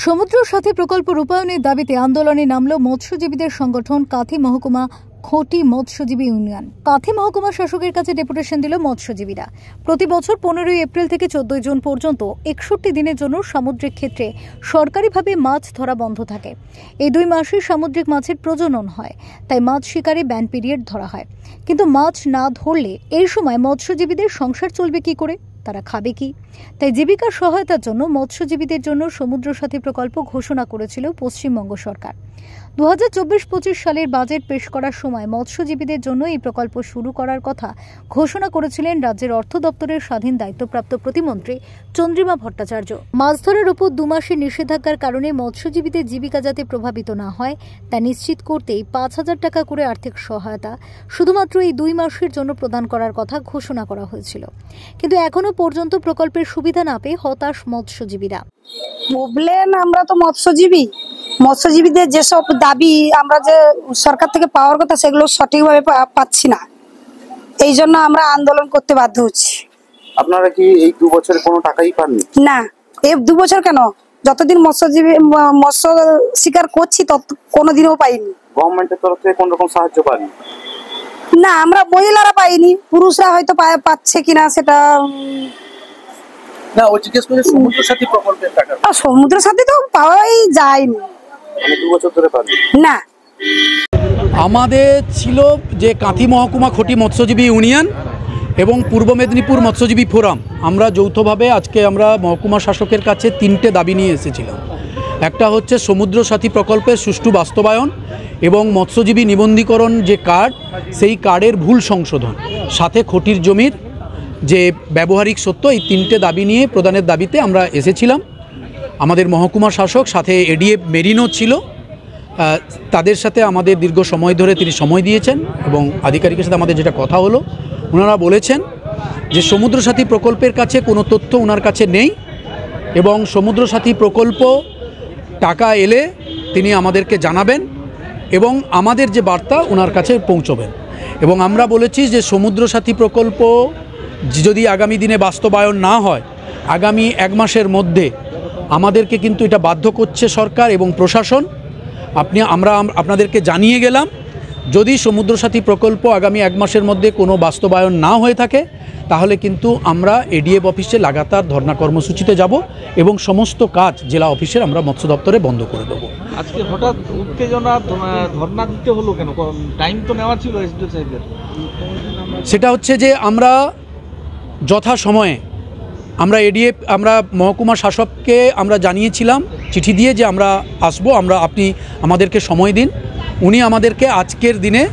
সমুদ্র সাথী প্রকল্প রূপায়ণের দাবিতে আন্দোলনে নামল মৎস্যজীবীদের সংগঠন কাথি মহকুমা খোটি মৎস্যজীবী ইউনিয়ন। কাথি মহকুমা শাসকের কাছে ডেপুটেশন দিল মৎস্যজীবীরা। প্রতি বছর 15 এপ্রিল থেকে 14 জুন পর্যন্ত 61 দিনের জন্য সামুদ্রিক ক্ষেত্রে সরকারিভাবে মাছ ধরা বন্ধ থাকে। এই 2 মাসে সামুদ্রিক মাছের প্রজনন হয়, তাই মাছ শিকারে ব্যান পিরিয়ড ধরা হয়। কিন্তু মাছ না ধরলে এই সময় মৎস্যজীবীদের সংসার চলবে কি করে, তারা খাবে কি? তাই জীবিকার সহায়তার জন্য মৎস্যজীবীদের জন্য সমুদ্র সাথী প্রকল্প ঘোষণা করেছিল পশ্চিমবঙ্গ সরকার। 2024-25 সালের বাজেট পেশ করার সময় মৎস্যজীবীদের জন্য এই প্রকল্প শুরু করার কথা ঘোষণা করেছিলেন রাজ্যের অর্থ দপ্তরের স্বাধীন দায়িত্বপ্রাপ্ত প্রতিমন্ত্রী চন্দ্রিমা ভট্টাচার্য। মাছ ধরার উপর 2 মাসের নিষেধাজ্ঞার কারণে মৎস্যজীবীদের জীবিকা যাতে প্রভাবিত না হয় তা নিশ্চিত করতেই 5,000 টাকা করে আর্থিক সহায়তা শুধুমাত্র এই 2 মাসের জন্য প্রদান করার কথা ঘোষণা করা হয়েছিল। কিন্তু এখনো পর্যন্ত প্রকল্পের সুবিধা না পেয়ে হতাশ মৎস্যজীবীরা। বললেন আমরা তো মৎস্যজীবীদের যেসব দাবি আমরা যে সরকার থেকে পাওয়ার কথা সেগুলো সঠিকভাবে পাচ্ছি না, এই জন্য আমরা আন্দোলন করতে বাধ্য হচ্ছি। আপনারা কি এই 2 বছরে কোনো টাকাই পাননি? না, এই 2 বছর কেন, যতদিন মৎস্য শিকার করছি তত কোনোদিনও পাইনি। গভর্নমেন্টের তরফ থেকে কোন রকম সাহায্য পাননি? না, আমরা মহিলারা পাইনি, পুরুষরা হয়তো পাচ্ছে কিনা সেটা না। ও জিজ্ঞেস করে সমুদ্র সাথী প্রকল্পের টাকা। সমুদ্র সাথী তো পাওয়াই যায়নি, 2 বছর ধরে পাননি না। আমাদের ছিল যে কাঁথি মহকুমা খোটি মৎস্যজীবী ইউনিয়ন এবং পূর্ব মেদিনীপুর মৎস্যজীবী ফোরাম, আমরা যৌথভাবে আজকে আমরা মহকুমা শাসকের কাছে 3টে দাবি নিয়ে এসেছিলাম। একটা হচ্ছে সমুদ্র সাথী প্রকল্পের সুষ্ঠু বাস্তবায়ন এবং মৎস্যজীবী নিবন্ধীকরণ যে কার্ড, সেই কার্ডের ভুল সংশোধন, সাথে খটির জমির যে ব্যবহারিক সত্য, এই 3টে দাবি নিয়ে প্রদানের দাবিতে আমরা এসেছিলাম। আমাদের মহকুমা শাসক সাথে এডিএফ মেরিনো ছিল, তাদের সাথে আমাদের দীর্ঘ সময় ধরে তিনি সময় দিয়েছেন এবং আধিকারিকের সাথে আমাদের যেটা কথা হলো, ওনারা বলেছেন যে সমুদ্র সাথী প্রকল্পের কাছে কোনো তথ্য ওনার কাছে নেই এবং সমুদ্র সাথী প্রকল্প টাকা এলে তিনি আমাদেরকে জানাবেন এবং আমাদের যে বার্তা ওনার কাছে পৌঁছবেন। এবং আমরা বলেছি যে সমুদ্র সাথী প্রকল্প যদি আগামী দিনে বাস্তবায়ন না হয়, আগামী 1 মাসের মধ্যে আমাদেরকে কিন্তু এটা বাধ্য করছে সরকার এবং প্রশাসন। আমরা আপনাদেরকে জানিয়ে গেলাম, যদি সমুদ্র সাথী প্রকল্প আগামী 1 মাসের মধ্যে কোনো বাস্তবায়ন না হয়ে থাকে তাহলে কিন্তু আমরা এডিএফ অফিসে লাগাতার ধর্ণা কর্মসূচিতে যাব এবং সমস্ত কাজ জেলা অফিসের আমরা মৎস্য দপ্তরে বন্ধ করে দেবো। আজকে হঠাৎ উত্তেজনা, ধর্ণা দিতে হলো কেন? টাইম তো নেওয়া ছিল এসডিও সাহেবের। সেটা হচ্ছে যে আমরা যথাসময়ে আমরা এডিএফ আমরা মহকুমা শাসককে আমরা জানিয়েছিলাম চিঠি দিয়ে যে আমরা আসবো, আপনি আমাদেরকে সময় দিন। উনি আমাদেরকে আজকের দিনে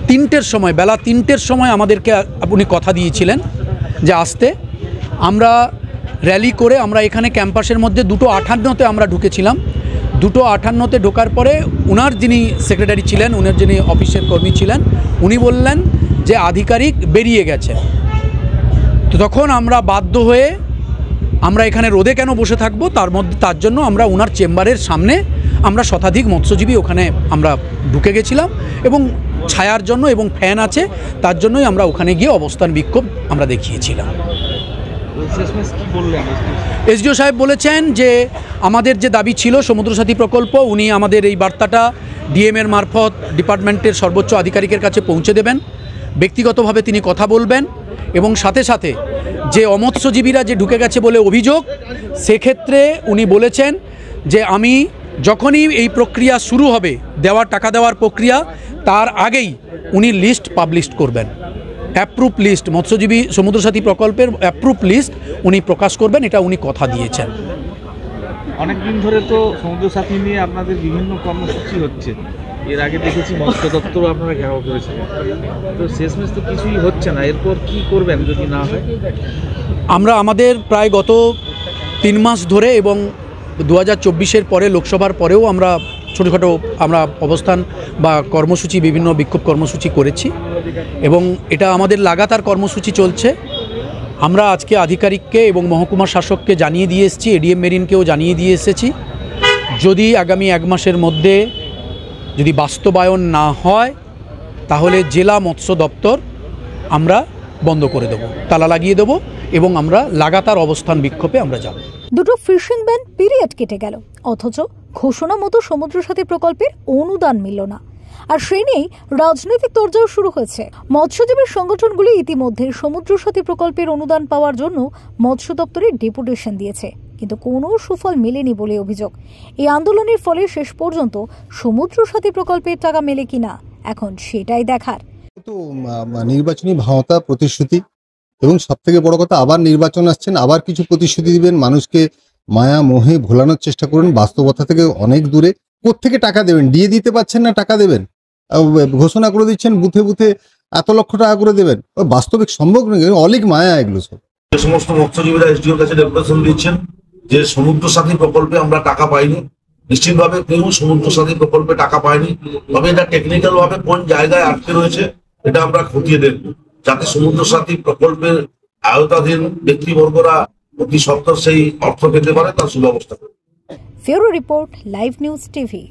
3টের সময়, বেলা 3টের সময় আমাদেরকে উনি কথা দিয়েছিলেন যে আসতে। আমরা র্যালি করে আমরা এখানে ক্যাম্পাসের মধ্যে 2:58-তে আমরা ঢুকেছিলাম। 2:58-তে ঢোকার পরে উনার যিনি সেক্রেটারি ছিলেন, উনার যিনি অফিসের কর্মী ছিলেন, উনি বললেন যে আধিকারিক বেরিয়ে গেছে। তো তখন আমরা বাধ্য হয়ে আমরা এখানে রোদে কেন বসে থাকবো, তার জন্য আমরা ওনার চেম্বারের সামনে আমরা শতাধিক মৎস্যজীবী ওখানে আমরা ঢুকে গেছিলাম এবং ছায়ার জন্য এবং ফ্যান আছে তার জন্যই আমরা ওখানে গিয়ে অবস্থান বিক্ষোভ আমরা দেখিয়েছিলাম। এসডিও সাহেব বলেছেন যে আমাদের যে দাবি ছিল সমুদ্র সাথী প্রকল্প, উনি আমাদের এই বার্তাটা ডিএমের মারফত ডিপার্টমেন্টের সর্বোচ্চ আধিকারিকের কাছে পৌঁছে দেবেন। ব্যক্তিগতভাবে তিনি কথা বলবেন এবং সাথে সাথে যে অমৎস্যজীবীরা যে ঢুকে গেছে বলে অভিযোগ, সেক্ষেত্রে উনি বলেছেন যে আমি যখনই এই প্রক্রিয়া শুরু হবে, টাকা দেওয়ার প্রক্রিয়া, তার আগেই উনি লিস্ট পাবলিশ করবেন, অ্যাপ্রুভ লিস্ট, মৎস্যজীবী সমুদ্র সাথী প্রকল্পের অ্যাপ্রুভ লিস্ট উনি প্রকাশ করবেন, এটা উনি কথা দিয়েছেন। অনেকদিন ধরে তো সমুদ্র সাথী নিয়ে আপনাদের বিভিন্ন কর্মসূচি হচ্ছে, এর আগে দেখেছি মৎস্য দপ্তরও আপনারা ঘেরাও করেছেন, তো শেষমেশ তো কিছুই হচ্ছে না। এরপর কি করবেন যদি না হয়? আমরা আমাদের প্রায় গত 3 মাস ধরে এবং 2024-এর পরে লোকসভার পরেও আমরা ছোটোখাটো আমরা অবস্থান বা কর্মসূচি, বিভিন্ন বিক্ষোভ কর্মসূচি করেছি এবং এটা আমাদের লাগাতার কর্মসূচি চলছে। আমরা আজকে আধিকারিককে এবং মহকুমা শাসককে জানিয়ে দিয়ে এসেছি, এডিএম মেরিনকেও জানিয়ে দিয়ে এসেছি, যদি আগামী 1 মাসের মধ্যে যদি বাস্তবায়ন না হয় তাহলে জেলা মৎস্য দপ্তর আমরা বন্ধ করে দেবো, তালা লাগিয়ে দেবো এবং আমরা লাগাতার অবস্থান বিক্ষোভে আমরা যাব। দুটো ফিশিং ব্যান পিরিয়ড কেটে গেল, অথচ ঘোষণা মতো সমুদ্র সাথী প্রকল্পের অনুদান মিলল না। আর সেই নিয়েই রাজনৈতিক তোড়জোড় শুরু হয়েছে। মৎস্যজীবী সংগঠনগুলি ইতিমধ্যে সমুদ্র সাথী প্রকল্পের অনুদান পাওয়ার জন্য মৎস্য দপ্তরে ডেপুটেশন দিয়েছে, কিন্তু কোনো সুফল মেলেনি বলে অভিযোগ। এই আন্দোলনের ফলে শেষ পর্যন্ত সমুদ্র সাথী প্রকল্পের টাকা মেলে কিনা এখন সেটাই দেখার। তো নির্বাচনী ভাওতা, প্রতিশ্রুতি, এবং সব থেকে বড় কথা আবার নির্বাচন আসছেন, আবার কিছু প্রতিশ্রুতি দিবেন, মানুষকে মায়া মোহে ভোলানোর চেষ্টা করুন। বাস্তবতা থেকে অনেক দূরে। কোত্থেকে টাকা দেবেন? দিয়ে দিতে পারছেন না, টাকা দেবেন। ঘোষণা করে দিচ্ছেন বুথে বুথে এত লক্ষ টাকা করে দেবেন, বাস্তবিক সম্ভব নয়। অলিক মায়া এগুলো সব। যে সমস্ত মৎস্যজীবীরা এসডিওর কাছে ডেপুটেশন দিচ্ছেন যে সমুদ্র সাথী প্রকল্পে আমরা টাকা পাইনি, নিশ্চিতভাবে কেউ সমুদ্র সাথী প্রকল্পে টাকা পায়নি, তবে এটা টেকনিক্যাল ভাবে কোন জায়গায় আটকে রয়েছে এটা আমরা খতিয়ে দেখব, যাতে সমুদ্র সাথী প্রকল্পের আওতাধীন ব্যক্তিবর্গরা অতি সত্বর সেই অর্থ পেতে পারে তার সুব্যবস্থা করব। ফিউরো রিপোর্ট, লাইভ নিউজ টিভি।